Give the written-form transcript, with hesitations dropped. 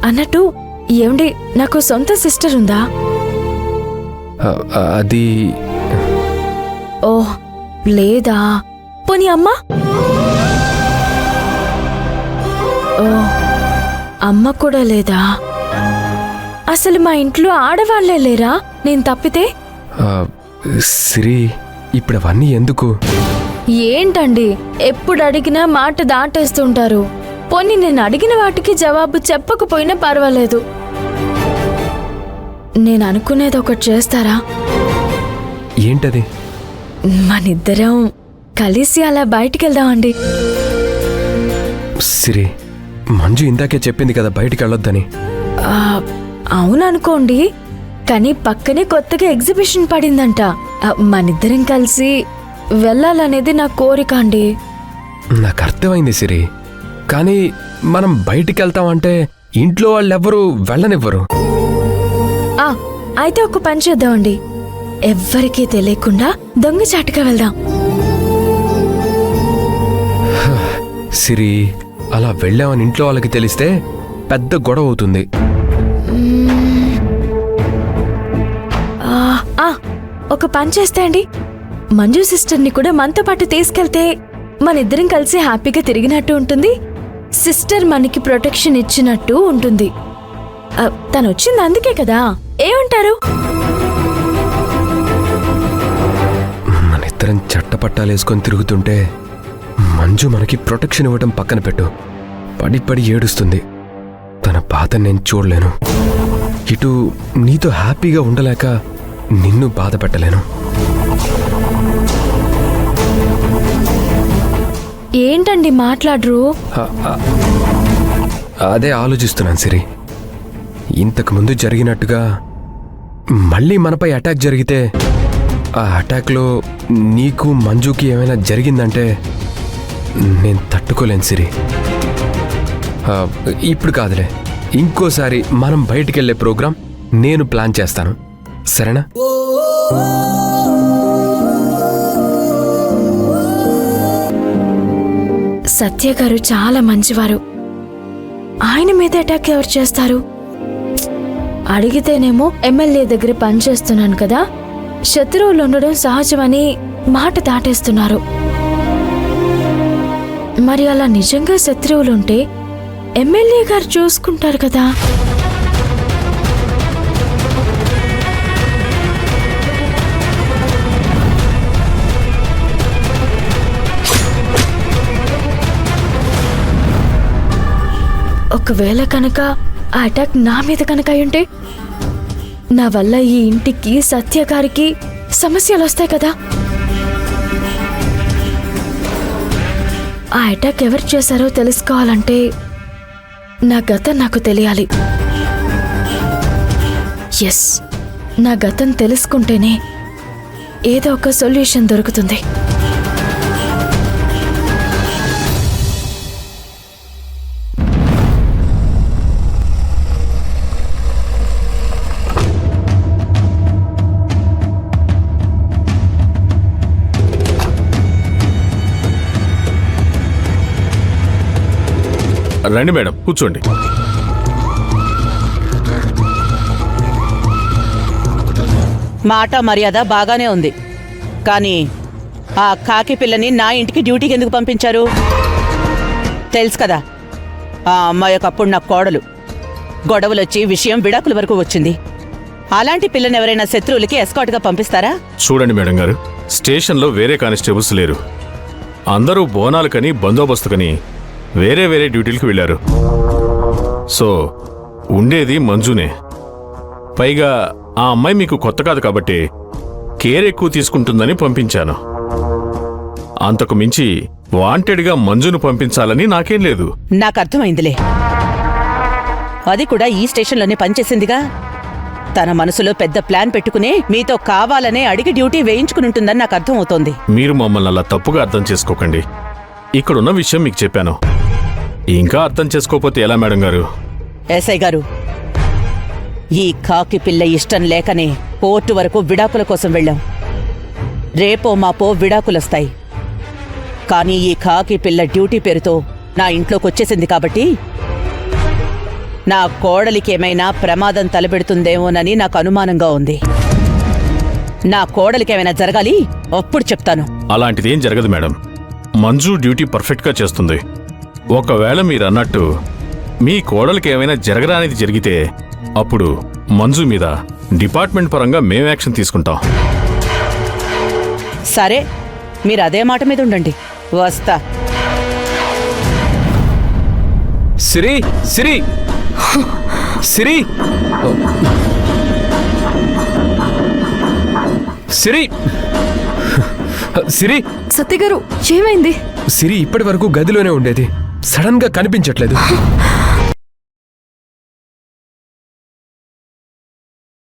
అన్నట్టు ఏమండి, నాకు సొంత సిస్టర్ ఉందా? అది ఓహ్ లేదా. పోనీ అమ్మ? ఓ అమ్మ కూడా లేదా? అసలు మా ఇంట్లో ఆడవాళ్లే లేరా నేను తప్పితే? సిరి, ఇప్పుడు అవన్నీ ఎందుకు? ఏంటండి ఎప్పుడు అడిగినా మాట దాటేస్తుంటారు. పోనీ నేను అడిగిన వాటికి జవాబు చెప్పకపోయినా పర్వాలేదు. నేను అనుకునేది ఒకటి చేస్తారా? ఏంటది? మనిద్దరం కలిసి అలా బయటికెళ్దామండి. సిరి, మంజు ఇందాకే చెప్పింది కదా బయటికి వెళ్ళొద్దని. అవుననుకోండి, కానీ పక్కనే కొత్తగా ఎగ్జిబిషన్ పడిందంట. మనిద్దరం కలిసి వెళ్ళాలనేది నా కోరిక అండి. నాకు అర్థమైంది సిరి, కానీ మనం బయటికి వెళ్తామంటే ఇంట్లో వాళ్ళెవ్వరూ వెళ్ళనివ్వరు. అయితే ఒక పని చేద్దామండి, ఎవ్వరికీ తెలియకుండా దొంగచాటుగా వెళ్దాం. సిరి, అలా వెళ్ళామని ఇంట్లో వాళ్ళకి తెలిస్తే పెద్ద గొడవ అవుతుంది. ఒక పని చేస్తే అండి, మంజు సిస్టర్ని కూడా మనతో పాటు తీసుకెళ్తే మనిద్దరం కలిసి హ్యాపీగా తిరిగినట్టు ఉంటుంది, సిస్టర్ మనకి ప్రొటెక్షన్ ఇచ్చినట్టు ఉంటుంది. తను వచ్చింది అందుకే కదా, ఏమంటారు? మనిద్దరం చట్టపట్టాలేసుకొని తిరుగుతుంటే మంజు మనకి ప్రొటెక్షన్ ఇవ్వటం పక్కన పెట్టు, పడి పడి ఏడుస్తుంది. తన బాధ నేను చూడలేను. ఇటు నీతో హ్యాపీగా ఉండలేక నిన్ను బాధ పెట్టలేను. ఏంటండి మాట్లాడరు? అదే ఆలోచిస్తున్నాను సిరి. ఇంతకు ముందు జరిగినట్టుగా మళ్ళీ మనపై అటాక్ జరిగితే ఆ అటాక్లో నీకు మంజుకి ఏమైనా జరిగిందంటే నేను తట్టుకోలేను సిరి. ఇప్పుడు కాదులే, ఇంకోసారి మనం బయటికెళ్లే ప్రోగ్రాం నేను ప్లాన్ చేస్తాను, సరేనా? సత్య గారు చాలా మంచివారు. ఆయన మీద అటాక్ ఎవరు చేస్తారు? అడిగితేనేమో ఎమ్మెల్యే దగ్గర పనిచేస్తున్నాను కదా, శత్రువులు ఉండడం సహజమని మాట దాటేస్తున్నారు. మరి అలా నిజంగా శత్రువులుంటే ఎమ్మెల్యే గారు చూసుకుంటారు కదా. ఒకవేళ కనుక ఆ అటాక్ నా మీద కనుక అయ్యుంటే నా వల్ల ఈ ఇంటికి, సత్య గారికి సమస్యలు వస్తాయి కదా. ఆ అటాక్ ఎవరు చేశారో తెలుసుకోవాలంటే నా గతం నాకు తెలియాలి. ఎస్, నా గతం తెలుసుకుంటేనే ఏదో ఒక సొల్యూషన్ దొరుకుతుంది. రండి మేడం, కూర్చోండి. మాట మర్యాద బాగానే ఉంది, కానీ ఆ కాకి పిల్లని నా ఇంటికి డ్యూటీకి ఎందుకు పంపించారు? తెలుసు కదా, ఆ అమ్మాయి ఒకప్పుడు నా కోడలు. గొడవలొచ్చి విషయం విడాకుల వరకు వచ్చింది. అలాంటి పిల్లని ఎవరైనా శత్రువులకి ఎస్కాట్గా పంపిస్తారా? చూడండి మేడం గారు, స్టేషన్లో వేరే కానిస్టేబుల్స్ లేరు. అందరూ బోనాలకని, బందోబస్తుకని వేరే వేరే డ్యూటీలకు వెళ్ళారు. సో ఉండేది మంజునే. పైగా ఆ అమ్మాయి మీకు కొత్త కాదు కాబట్టి కేర్ ఎక్కువ తీసుకుంటుందని పంపించాను. అంతకు మించి వాంటెడ్గా మంజును పంపించాలని నాకేం లేదు. నాకు అర్థమైందిలే, అది కూడా ఈ స్టేషన్లోనే పనిచేసిందిగా. తన మనసులో పెద్ద ప్లాన్ పెట్టుకునే మీతో కావాలనే అడిగి డ్యూటీ వేయించుకుని నాకు అర్థం అవుతోంది. మీరు మమ్మల్ని అలా తప్పుగా అర్థం చేసుకోకండి. ఇక్కడున్న విషయం మీకు చెప్పాను, ఇంకా అర్థం చేసుకోకపోతే ఎలా మేడం గారు? ఎస్ఐ గారు, ఈ కాకి పిల్ల ఇష్టం లేకనే కోర్టు వరకు విడాకుల కోసం వెళ్ళాం. రేపో మాపో విడాకులొస్తాయి. కానీ ఈ కాకి పిల్ల డ్యూటీ పేరుతో నా ఇంట్లోకి వచ్చేసింది కాబట్టి నా కోడలికి ఏమైనా ప్రమాదం తలపెడుతుందేమోనని నాకు అనుమానంగా ఉంది. నా కోడలికి ఏమైనా జరగాలి, అప్పుడు చెప్తాను. అలాంటిదేం జరగదు మేడం. మంజు డ్యూటీ పర్ఫెక్ట్గా చేస్తుంది. ఒకవేళ మీరు అన్నట్టు మీ కోడలికి ఏమైనా జరగరానిది జరిగితే అప్పుడు మంజు మీద డిపార్ట్మెంట్ పరంగా మేము యాక్షన్ తీసుకుంటాం. సరే, మీరు అదే మాట మీద ఉండండి. వస్తా. సిరి సిరి సిరి సిరి సిరి సత్య గారు ఏమైంది? సిరి ఇప్పటి వరకు గదిలోనే ఉండేది, సడన్ గా కనిపించట్లేదు.